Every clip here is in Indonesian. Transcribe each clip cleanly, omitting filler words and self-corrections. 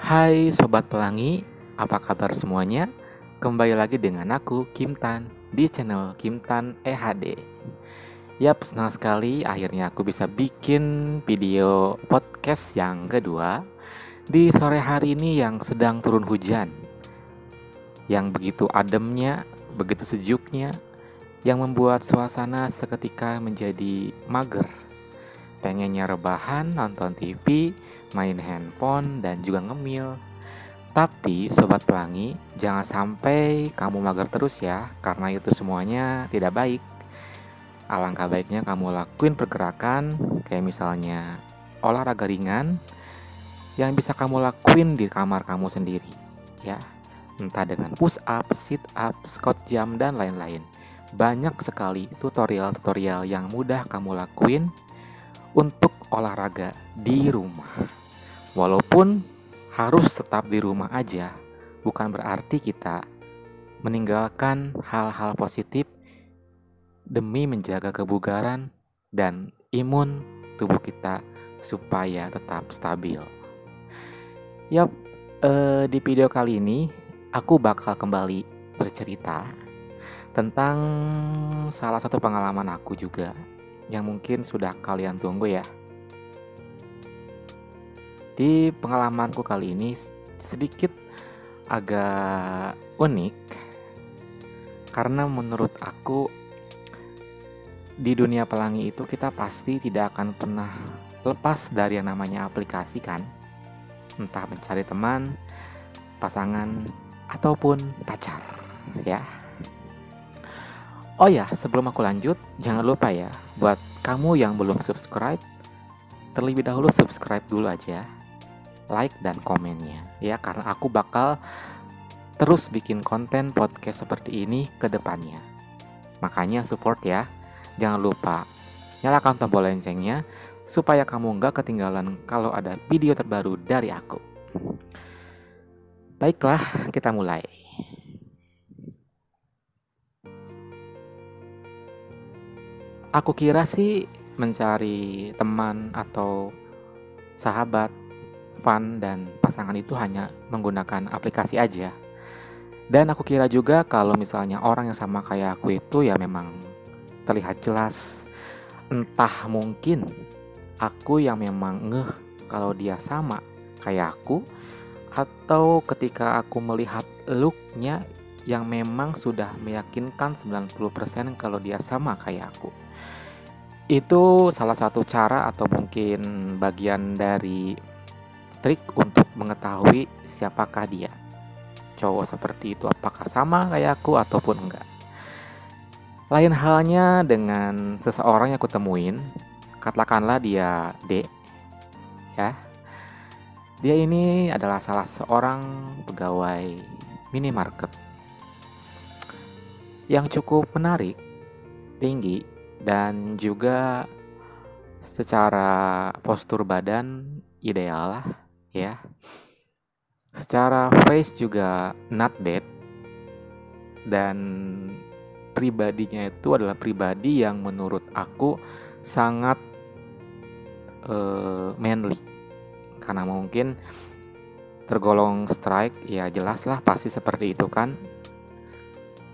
Hai Sobat Pelangi, apa kabar semuanya? Kembali lagi dengan aku, Kim Tan, di channel Kim Tan EHD. Yap, senang sekali akhirnya aku bisa bikin video podcast yang kedua di sore hari ini yang sedang turun hujan. Yang begitu ademnya, begitu sejuknya, yang membuat suasana seketika menjadi mager. Pengennya rebahan, nonton TV, main handphone, dan juga ngemil. Tapi Sobat Pelangi, jangan sampai kamu mager terus ya, karena itu semuanya tidak baik. Alangkah baiknya kamu lakuin pergerakan, kayak misalnya olahraga ringan, yang bisa kamu lakuin di kamar kamu sendiri, ya. Entah dengan push up, sit up, squat jump, dan lain-lain. Banyak sekali tutorial-tutorial yang mudah kamu lakuin untuk olahraga di rumah. Walaupun harus tetap di rumah aja, bukan berarti kita meninggalkan hal-hal positif demi menjaga kebugaran dan imun tubuh kita supaya tetap stabil. Yap, di video kali ini aku bakal kembali bercerita tentang salah satu pengalaman aku juga yang mungkin sudah kalian tunggu ya. Di pengalamanku kali ini sedikit agak unik karena menurut aku di dunia pelangi itu kita pasti tidak akan pernah lepas dari yang namanya aplikasi kan. Entah mencari teman, pasangan, ataupun pacar ya. Oh ya, sebelum aku lanjut, jangan lupa ya buat kamu yang belum subscribe, terlebih dahulu subscribe dulu aja, like dan komennya ya, karena aku bakal terus bikin konten podcast seperti ini ke depannya. Makanya support ya. Jangan lupa nyalakan tombol loncengnya supaya kamu nggak ketinggalan kalau ada video terbaru dari aku. Baiklah, kita mulai. Aku kira sih mencari teman atau sahabat, fun, dan pasangan itu hanya menggunakan aplikasi aja. Dan aku kira juga kalau misalnya orang yang sama kayak aku itu ya memang terlihat jelas. Entah mungkin aku yang memang ngeh kalau dia sama kayak aku, atau ketika aku melihat looknya yang memang sudah meyakinkan 90% kalau dia sama kayak aku. Itu salah satu cara atau mungkin bagian dari trik untuk mengetahui siapakah dia. Cowok seperti itu apakah sama kayak aku ataupun enggak. Lain halnya dengan seseorang yang aku temuin, katakanlah dia D, ya. Dia ini adalah salah seorang pegawai minimarket yang cukup menarik, tinggi, dan juga secara postur badan ideal lah, ya. Secara face juga not bad, dan pribadinya itu adalah pribadi yang menurut aku sangat manly, karena mungkin tergolong strike, ya jelas lah pasti seperti itu kan,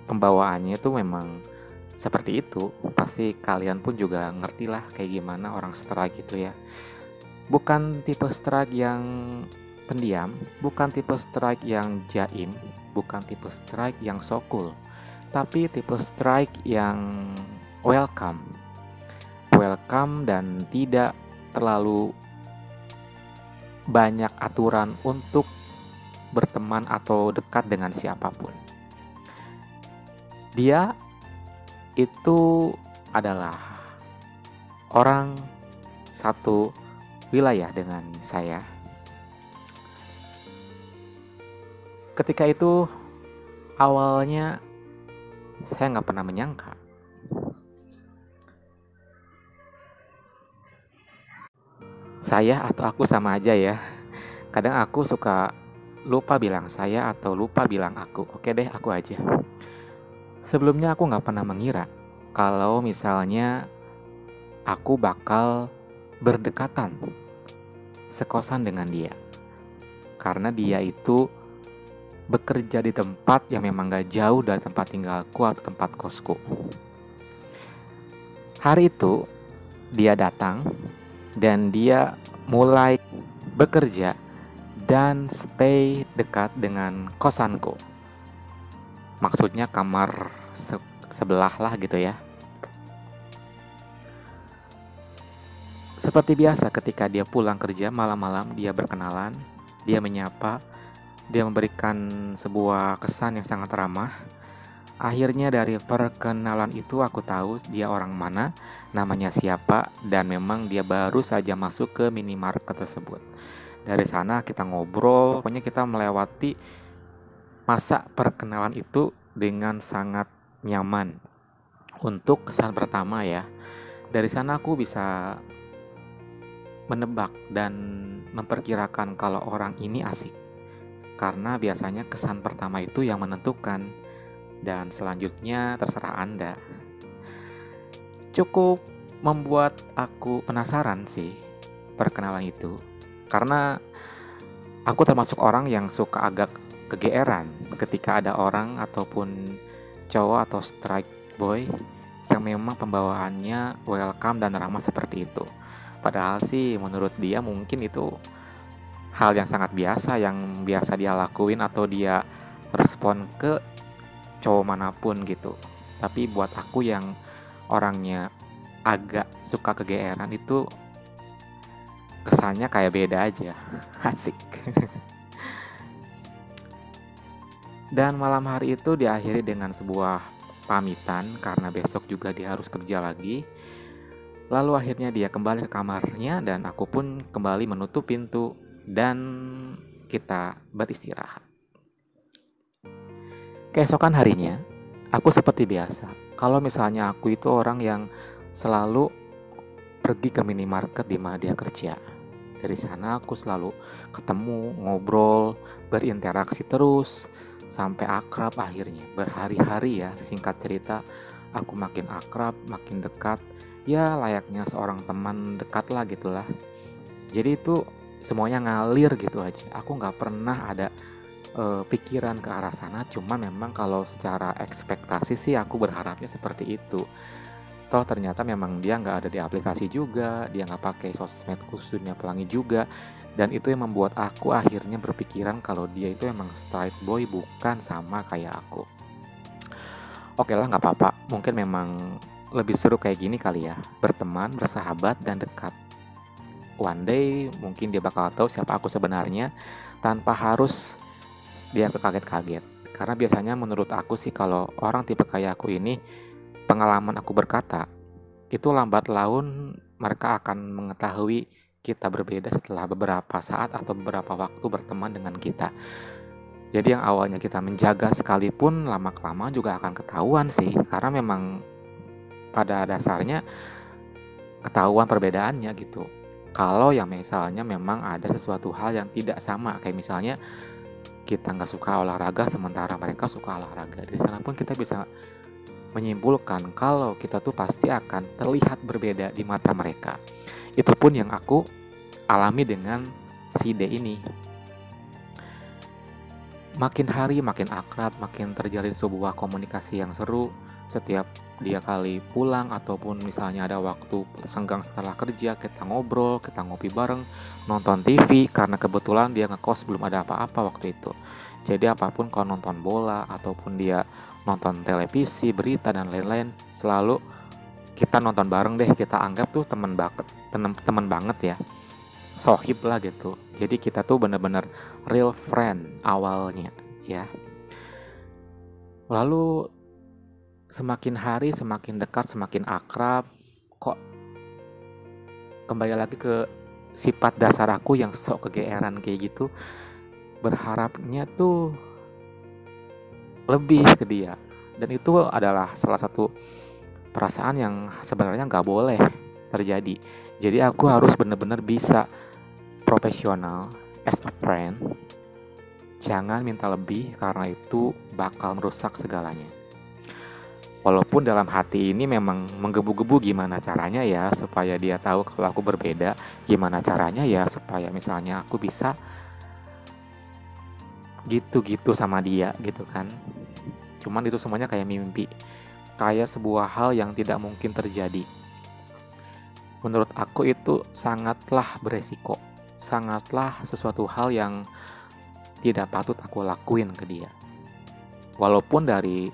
pembawaannya itu memang seperti itu. Pasti kalian pun juga ngerti lah kayak gimana orang strike itu ya. Bukan tipe strike yang pendiam, bukan tipe strike yang jaim, bukan tipe strike yang so cool, tapi tipe strike yang welcome dan tidak terlalu banyak aturan untuk berteman atau dekat dengan siapapun. Dia itu adalah orang satu wilayah dengan saya. Ketika itu awalnya saya nggak pernah menyangka saya atau aku sama aja ya. Kadang aku suka lupa bilang saya atau lupa bilang aku. Oke deh, aku aja. Sebelumnya aku nggak pernah mengira kalau misalnya aku bakal berdekatan sekosan dengan dia. karena dia itu bekerja di tempat yang memang gak jauh dari tempat tinggalku atau tempat kosku. Hari itu dia datang dan dia mulai bekerja dan stay dekat dengan kosanku. Maksudnya kamar sebelah lah gitu ya. Seperti biasa ketika dia pulang kerja malam-malam, dia berkenalan, dia menyapa, dia memberikan sebuah kesan yang sangat ramah. Akhirnya dari perkenalan itu aku tahu dia orang mana, namanya siapa, dan memang dia baru saja masuk ke minimarket tersebut. Dari sana kita ngobrol, pokoknya kita melewati masa perkenalan itu dengan sangat nyaman. Untuk kesan pertama ya, dari sana aku bisa menebak dan memperkirakan kalau orang ini asik. Karena biasanya kesan pertama itu yang menentukan, dan selanjutnya terserah Anda. Cukup membuat aku penasaran sih perkenalan itu, karena aku termasuk orang yang suka agak kegeeran ketika ada orang ataupun cowok atau strike boy yang memang pembawaannya welcome dan ramah seperti itu. Padahal sih menurut dia mungkin itu hal yang sangat biasa, yang biasa dia lakuin atau dia respon ke cowok manapun gitu. Tapi buat aku yang orangnya agak suka kegeeran itu kesannya kayak beda aja. Asik. Dan malam hari itu diakhiri dengan sebuah pamitan karena besok juga dia harus kerja lagi. Lalu akhirnya dia kembali ke kamarnya dan aku pun kembali menutup pintu dan kita beristirahat. Keesokan harinya, aku seperti biasa. Kalau misalnya aku itu orang yang selalu pergi ke minimarket di mana dia kerja. Dari sana aku selalu ketemu, ngobrol, berinteraksi terus sampai akrab akhirnya. Berhari-hari ya, singkat cerita, aku makin akrab, makin dekat. Ya layaknya seorang teman dekat lah gitulah. Jadi itu semuanya ngalir gitu aja. Aku gak pernah ada pikiran ke arah sana. Cuma memang kalau secara ekspektasi sih aku berharapnya seperti itu. Toh ternyata memang dia gak ada di aplikasi juga, dia gak pakai sosmed khusus Dunia Pelangi juga. Dan itu yang membuat aku akhirnya berpikiran kalau dia itu emang straight boy, bukan sama kayak aku. Oke lah, gak apa-apa. Mungkin memang lebih seru kayak gini kali ya, berteman, bersahabat, dan dekat. One day mungkin dia bakal tahu siapa aku sebenarnya tanpa harus dia kaget-kaget. Karena biasanya menurut aku sih kalau orang tipe kayak aku ini, pengalaman aku berkata, itu lambat laun mereka akan mengetahui kita berbeda setelah beberapa saat atau beberapa waktu berteman dengan kita. Jadi yang awalnya kita menjaga sekalipun lama-kelamaan juga akan ketahuan sih, karena memang pada dasarnya ketahuan perbedaannya gitu. Kalau yang misalnya memang ada sesuatu hal yang tidak sama, kayak misalnya kita nggak suka olahraga sementara mereka suka olahraga, di sana pun kita bisa menyimpulkan kalau kita tuh pasti akan terlihat berbeda di mata mereka. Itu pun yang aku alami dengan si D ini. Makin hari makin akrab, makin terjalin sebuah komunikasi yang seru. Setiap dia kali pulang ataupun misalnya ada waktu senggang setelah kerja, kita ngobrol, kita ngopi bareng, nonton TV, karena kebetulan dia ngekos belum ada apa-apa waktu itu. Jadi apapun kalau nonton bola ataupun dia nonton televisi, berita dan lain-lain, selalu kita nonton bareng deh. Kita anggap tuh teman banget ya, sohib lah gitu. Jadi kita tuh benar-benar real friend awalnya ya. Lalu semakin hari semakin dekat, semakin akrab. Kok kembali lagi ke sifat dasar aku yang sok kegeeran kayak gitu. Berharapnya tuh lebih ke dia. Dan itu adalah salah satu perasaan yang sebenarnya gak boleh terjadi. Jadi aku harus benar-benar bisa profesional as a friend. Jangan minta lebih karena itu bakal merusak segalanya. Walaupun dalam hati ini memang menggebu-gebu gimana caranya ya supaya dia tahu kalau aku berbeda. Gimana caranya ya supaya misalnya aku bisa gitu-gitu sama dia gitu kan. Cuman itu semuanya kayak mimpi, kayak sebuah hal yang tidak mungkin terjadi. Menurut aku itu sangatlah beresiko, sangatlah sesuatu hal yang tidak patut aku lakuin ke dia. Walaupun dari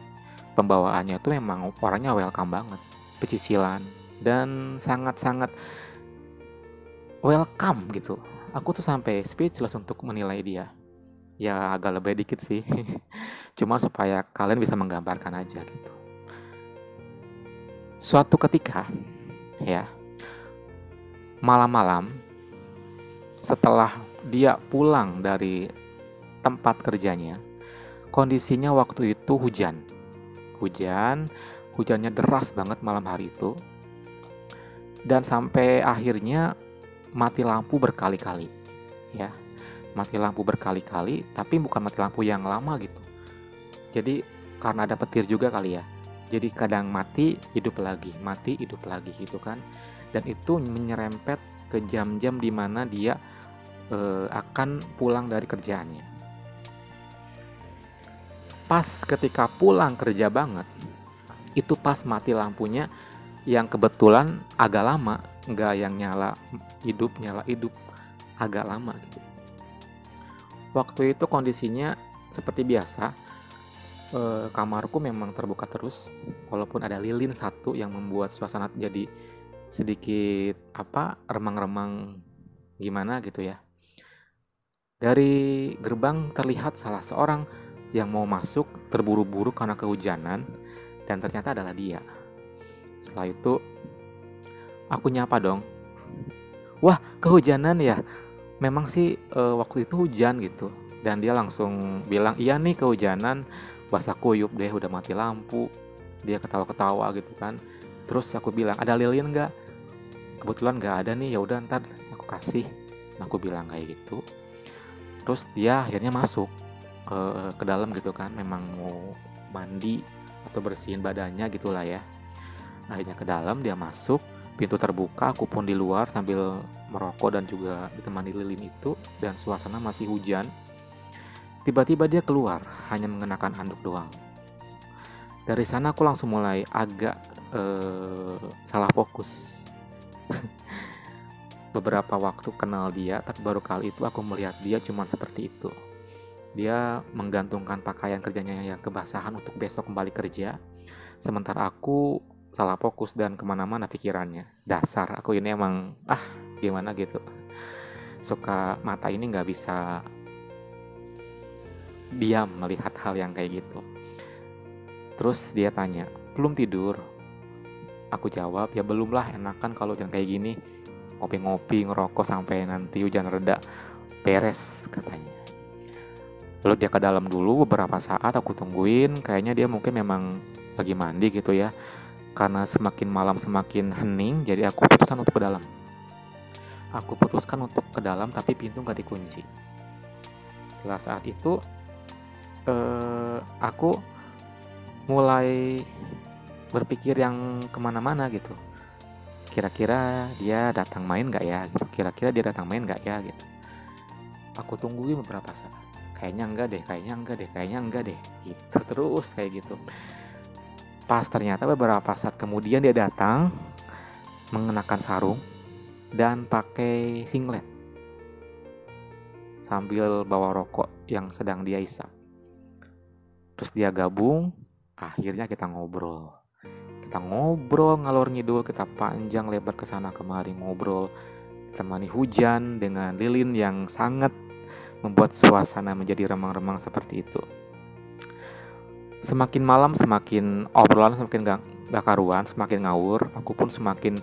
pembawaannya itu memang orangnya welcome banget, pecicilan, dan sangat-sangat welcome gitu. Aku tuh sampai speechless untuk menilai dia. Ya agak lebih dikit sih, cuma supaya kalian bisa menggambarkan aja gitu. Suatu ketika, ya, malam-malam setelah dia pulang dari tempat kerjanya, kondisinya waktu itu hujan. Hujannya deras banget malam hari itu. Dan sampai akhirnya mati lampu berkali-kali, ya. Mati lampu berkali-kali, tapi bukan mati lampu yang lama gitu. Jadi karena ada petir juga kali ya. Jadi kadang mati, hidup lagi gitu kan. Dan itu menyerempet ke jam-jam dimana dia akan pulang dari kerjaannya. Pas ketika pulang kerja banget, itu pas mati lampunya yang kebetulan agak lama, nggak yang nyala hidup, agak lama gitu. Waktu itu kondisinya seperti biasa, kamarku memang terbuka terus, walaupun ada lilin satu yang membuat suasana jadi sedikit remang-remang gimana gitu ya. Dari gerbang terlihat salah seorang yang mau masuk terburu-buru karena kehujanan, dan ternyata adalah dia. Setelah itu aku nyapa dong. Wah, kehujanan ya? Memang sih waktu itu hujan gitu. Dan dia langsung bilang, iya nih kehujanan, basah kuyup deh, udah mati lampu. Dia ketawa-ketawa gitu kan. Terus aku bilang, ada lilin nggak? Kebetulan nggak ada nih, ya udah ntar aku kasih. Aku bilang kayak gitu. Terus dia akhirnya masuk ke dalam gitu kan, memang mau mandi atau bersihin badannya gitulah ya. Akhirnya ke dalam, dia masuk, pintu terbuka, aku pun di luar sambil merokok dan juga ditemani lilin itu, dan suasana masih hujan. Tiba-tiba dia keluar, hanya mengenakan handuk doang. Dari sana aku langsung mulai agak salah fokus. Beberapa waktu kenal dia, tapi baru kali itu aku melihat dia cuma seperti itu. Dia menggantungkan pakaian kerjanya yang kebasahan untuk besok kembali kerja, sementara aku salah fokus dan kemana-mana pikirannya. Dasar aku ini emang gimana gitu, suka mata ini nggak bisa diam melihat hal yang kayak gitu. Terus dia tanya, belum tidur? Aku jawab, ya belum lah, enakan kalau hujan kayak gini, ngopi-ngopi ngerokok sampai nanti hujan reda, beres katanya. Lalu dia ke dalam dulu beberapa saat, aku tungguin, kayaknya dia mungkin memang lagi mandi gitu ya. Karena semakin malam semakin hening, jadi aku putuskan untuk ke dalam, tapi pintu gak dikunci. Setelah saat itu aku mulai berpikir yang kemana-mana gitu. Kira-kira dia datang main gak ya gitu. Aku tungguin beberapa saat, kayaknya enggak deh gitu. Terus kayak gitu. Pas ternyata beberapa saat kemudian dia datang mengenakan sarung dan pakai singlet sambil bawa rokok yang sedang dia isap. Terus dia gabung, akhirnya kita ngobrol ngalor ngidul, kita panjang lebar kesana kemari ngobrol, temani hujan dengan lilin yang sangat membuat suasana menjadi remang-remang seperti itu. Semakin malam semakin obrolan semakin gak karuan, semakin ngawur. Aku pun semakin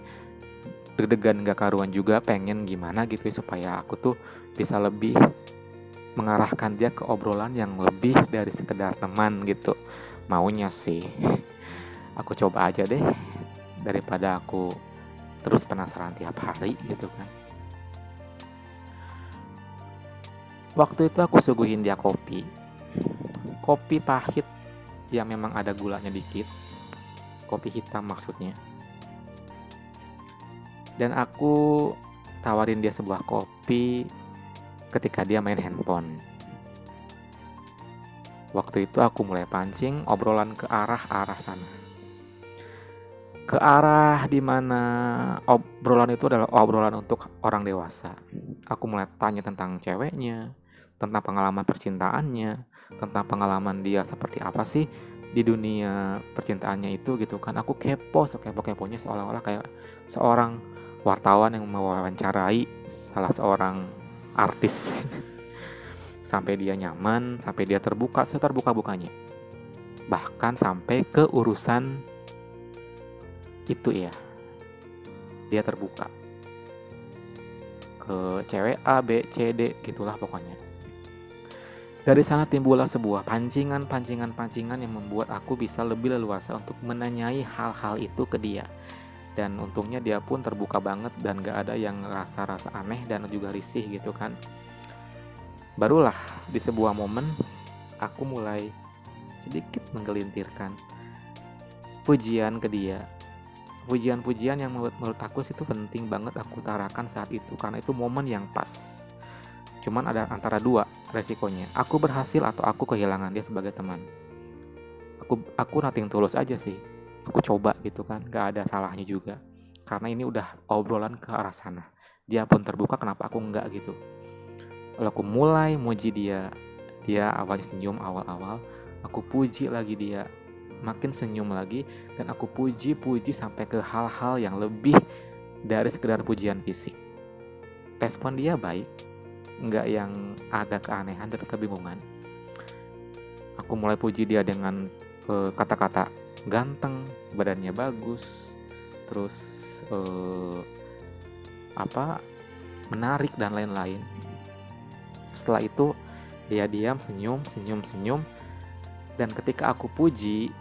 deg-degan gak karuan juga, pengen gimana gitu supaya aku tuh bisa lebih mengarahkan dia ke obrolan yang lebih dari sekedar teman gitu. Maunya sih aku coba aja deh, daripada aku terus penasaran tiap hari gitu kan. Waktu itu aku suguhin dia kopi pahit yang memang ada gulanya dikit, kopi hitam maksudnya. Dan aku tawarin dia sebuah kopi ketika dia main handphone. Waktu itu aku mulai pancing obrolan ke arah-arah sana. Ke arah dimana obrolan itu adalah obrolan untuk orang dewasa. Aku mulai tanya tentang ceweknya, tentang pengalaman percintaannya, tentang pengalaman dia seperti apa sih di dunia percintaannya itu gitu kan. Aku kepo, sekepo-keponya seolah-olah kayak seorang wartawan yang mewawancarai salah seorang artis. Sampai dia nyaman, sampai dia terbuka, seterbuka-bukanya. Bahkan sampai ke urusan itu ya, dia terbuka ke cewek A, B, C, D gitulah pokoknya. Dari sana timbullah sebuah pancingan yang membuat aku bisa lebih leluasa untuk menanyai hal-hal itu ke dia. Dan untungnya dia pun terbuka banget dan gak ada yang rasa-rasa aneh dan juga risih gitu kan. Barulah di sebuah momen aku mulai sedikit menggelintirkan pujian ke dia. Pujian-pujian yang menurut aku itu penting banget aku utarakan saat itu karena itu momen yang pas. Cuman ada antara dua resikonya. Aku berhasil atau aku kehilangan dia sebagai teman. Aku nothing tulus aja sih. Aku coba gitu kan, gak ada salahnya juga. Karena ini udah obrolan ke arah sana. Dia pun terbuka, kenapa aku enggak gitu. Lalu aku mulai muji dia. Dia awalnya senyum awal-awal, aku puji lagi dia. Makin senyum lagi dan aku puji sampai ke hal-hal yang lebih dari sekedar pujian fisik. Respon dia baik, nggak yang agak keanehan dan kebingungan. Aku mulai puji dia dengan kata-kata ganteng, badannya bagus, terus menarik dan lain-lain. Setelah itu dia diam, senyum, dan ketika aku puji,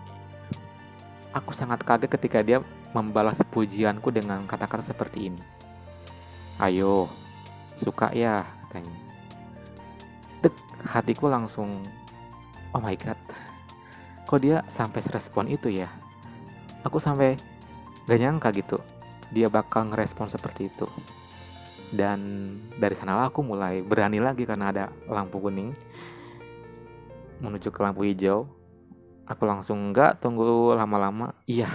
aku sangat kaget ketika dia membalas pujianku dengan kata-kata seperti ini. Ayo, suka ya, katanya. Dek, hatiku langsung, oh my god, kok dia sampai serespon itu ya? Aku sampai gak nyangka gitu, dia bakal ngerespon seperti itu. Dan dari sanalah aku mulai berani lagi karena ada lampu kuning menuju ke lampu hijau. Aku langsung enggak tunggu lama-lama, iya,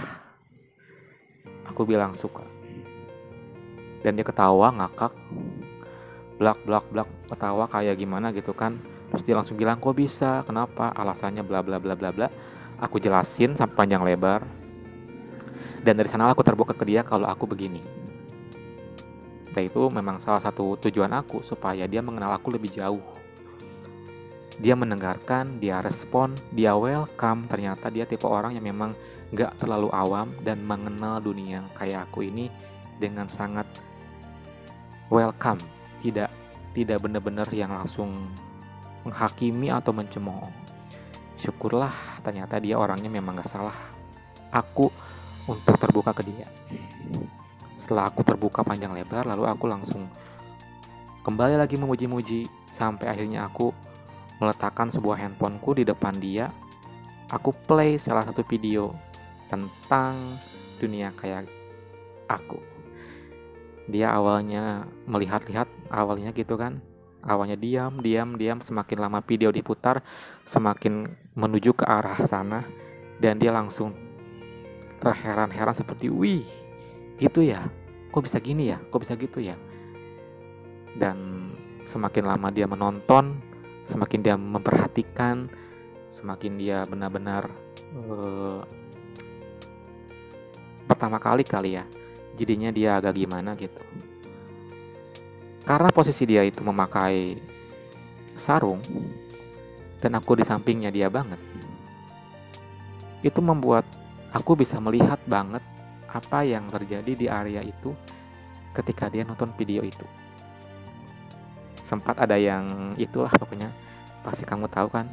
aku bilang suka. Dan dia ketawa ngakak, blak ketawa kayak gimana gitu kan. Terus dia langsung bilang, kok bisa, kenapa, alasannya bla bla bla bla bla. Aku jelasin sampai panjang lebar. Dan dari sana aku terbuka ke dia kalau aku begini. Dan itu memang salah satu tujuan aku supaya dia mengenal aku lebih jauh. Dia mendengarkan, dia respon, dia welcome. Ternyata dia tipe orang yang memang gak terlalu awam dan mengenal dunia kayak aku ini dengan sangat welcome. Tidak benar-benar yang langsung menghakimi atau mencemooh. Syukurlah ternyata dia orangnya memang gak salah aku untuk terbuka ke dia. Setelah aku terbuka panjang lebar, lalu aku langsung kembali lagi memuji-muji sampai akhirnya aku meletakkan sebuah handphoneku di depan dia. Aku play salah satu video tentang dunia kayak aku. Dia awalnya melihat-lihat, awalnya gitu kan. Awalnya diam, semakin lama video diputar, semakin menuju ke arah sana. Dan dia langsung terheran-heran seperti, wih, gitu ya? Kok bisa gini ya? Kok bisa gitu ya? Dan semakin lama dia menonton, semakin dia memperhatikan, semakin dia benar-benar pertama kali ya, jadinya dia agak gimana gitu. Karena posisi dia itu memakai sarung dan aku di sampingnya dia banget, itu membuat aku bisa melihat banget apa yang terjadi di area itu ketika dia nonton video itu. Sempat ada yang itulah pokoknya, pasti kamu tahu kan.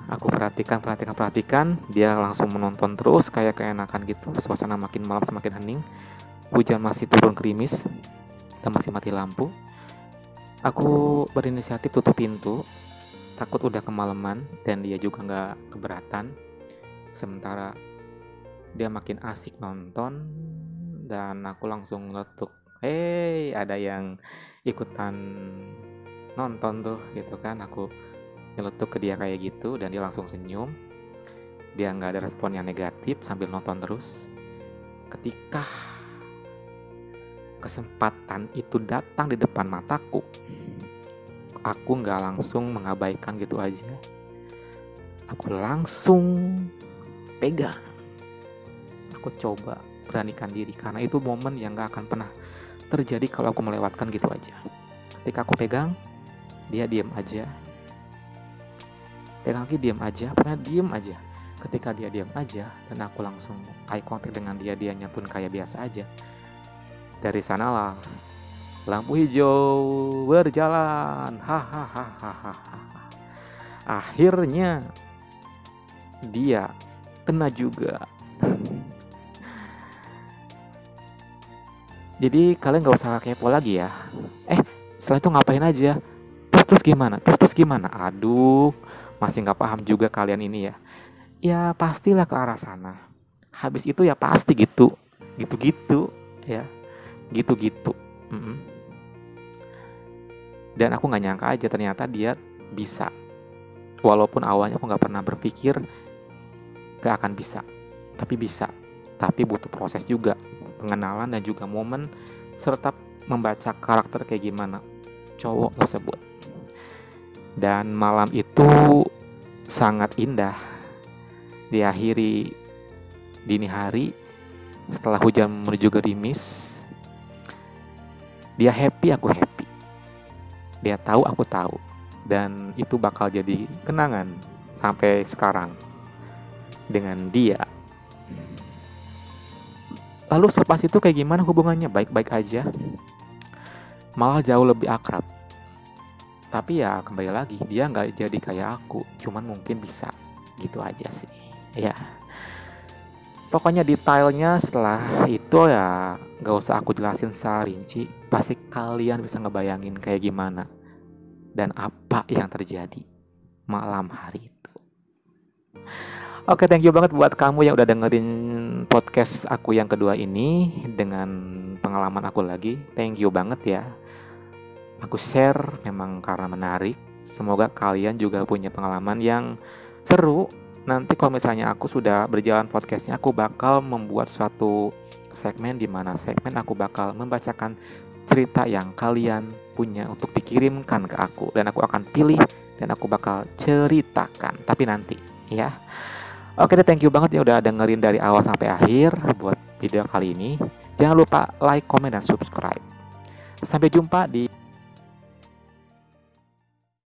Aku perhatikan, dia langsung menonton terus kayak keenakan gitu. Suasana makin malam semakin hening, hujan masih turun gerimis dan masih mati lampu. Aku berinisiatif tutup pintu, takut udah kemalaman dan dia juga gak keberatan. Sementara dia makin asik nonton dan aku langsung ngeletuk, hey, ada yang ikutan nonton tuh gitu kan, aku nyeletuk ke dia kayak gitu dan dia langsung senyum. Dia nggak ada respon yang negatif sambil nonton terus. Ketika kesempatan itu datang di depan mataku, aku nggak langsung mengabaikan gitu aja. Aku langsung pegang. Aku coba beranikan diri karena itu momen yang nggak akan pernah terjadi kalau aku melewatkan gitu aja. Ketika aku pegang, dia diam aja. Pegang lagi diam aja, pokoknya diam aja. Ketika dia diam aja dan aku langsung eye contact dengan dia, dianya pun kayak biasa aja. Dari sanalah lampu hijau berjalan. Hahaha. Akhirnya dia kena juga. Jadi kalian gak usah kepo lagi ya. Setelah itu ngapain aja? Terus gimana? Aduh, masih gak paham juga kalian ini ya. Ya pastilah ke arah sana. Habis itu ya pasti gitu. Gitu-gitu ya. Gitu-gitu. Dan aku gak nyangka aja ternyata dia bisa. Walaupun awalnya aku gak pernah berpikir gak akan bisa. Tapi bisa. Tapi butuh proses juga. Pengenalan dan juga momen serta membaca karakter kayak gimana cowok tersebut. Dan malam itu sangat indah. Diakhiri dini hari setelah hujan menuju gerimis. Dia happy, aku happy. Dia tahu, aku tahu. Dan itu bakal jadi kenangan sampai sekarang dengan dia. Lalu selepas itu kayak gimana hubungannya? Baik-baik aja. Malah jauh lebih akrab. Tapi ya kembali lagi, dia gak jadi kayak aku. Cuman mungkin bisa. Gitu aja sih. Ya. Pokoknya detailnya setelah itu ya gak usah aku jelasin secara rinci. Pasti kalian bisa ngebayangin kayak gimana. Dan apa yang terjadi malam hari itu. Oke, thank you banget buat kamu yang udah dengerin podcast aku yang kedua ini dengan pengalaman aku lagi. Thank you banget ya. Aku share memang karena menarik. Semoga kalian juga punya pengalaman yang seru. Nanti kalau misalnya aku sudah berjalan podcastnya, aku bakal membuat suatu segmen di mana segmen aku bakal membacakan cerita yang kalian punya untuk dikirimkan ke aku. Dan aku akan pilih dan aku bakal ceritakan. Tapi nanti ya. Oke deh, thank you banget ya udah dengerin dari awal sampai akhir buat video kali ini. Jangan lupa like, comment, dan subscribe. Sampai jumpa di